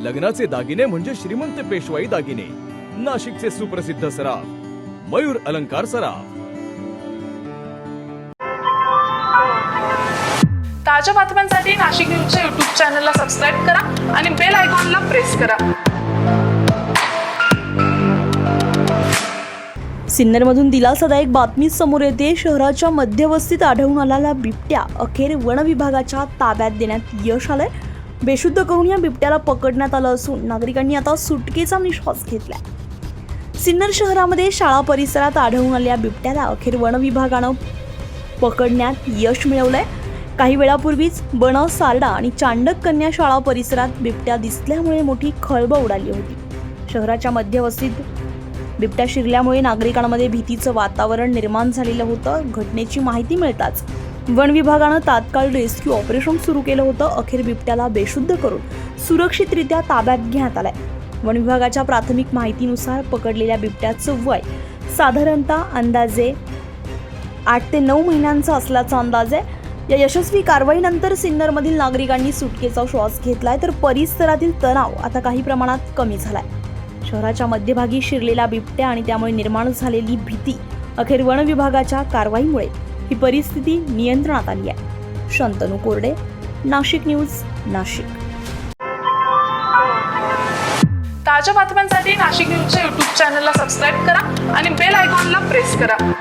लग्नाचे दागिने म्हणजे श्रीमंत पेशवाई दागिने. नाशिकचे सुप्रसिद्ध सराफ मयूर अलंकार सराफ. ताज्या बातम्यांसाठी नाशिक न्यूजच्या YouTube चॅनलला सबस्क्राईब करा आणि बेल आयकॉनला प्रेस करा. सिन्नरमधून दिलासादायक बातमी समोर येते. शहराच्या मध्यवस्तीत आढळून आलेला बिबट्या अखेर वन विभागाच्या ताब्यात देण्यात यश आलंय. बेशुद्ध करून या बिबट्याला पकडण्यात आलं असून नागरिकांनी आता सुटकेचा निश्वास घेतलाय. सिन्नर शहरामध्ये शाळा परिसरात आढळून आलेल्या बिबट्याला अखेर वन विभागानं पकडण्यात यश मिळवलंय. काही वेळापूर्वीच बन, सारडा आणि चांडक कन्या शाळा परिसरात बिबट्या दिसल्यामुळे मोठी खळबळ उडाली होती. शहराच्या मध्यवस्तीत बिबट्या शिरल्यामुळे नागरिकांमध्ये भीतीचं वातावरण निर्माण झालेलं होतं. घटनेची माहिती मिळताच वन विभागानं तात्काळ रेस्क्यू ऑपरेशन सुरू केलं होतं. अखेर बिबट्याला बेशुद्ध करून सुरक्षितरित्या ताब्यात घेण्यात आलंय. वन विभागाच्या प्राथमिक माहितीनुसार पकडलेल्या बिबट्याचं वय साधारणतः अंदाजे 8 ते 9 महिन्यांचं असल्याचा अंदाज आहे. या यशस्वी कारवाईनंतर सिन्नरमधील नागरिकांनी सुटकेचा श्वास घेतलाय, तर परिसरातील तणाव आता काही प्रमाणात कमी झालाय. शहराच्या मध्यभागी शिरलेला बिबट्या आणि त्यामुळे निर्माण झालेली भीती अखेर वन विभागाच्या कारवाईमुळे ही परिस्थिती नियंत्रणात आली आहे. शंतनू कोरडे, नाशिक न्यूज, नाशिक. ताज्या बातम्यांसाठी नाशिक न्यूजच्या YouTube चॅनलला सबस्क्राईब करा आणि बेल आयकॉनला प्रेस करा.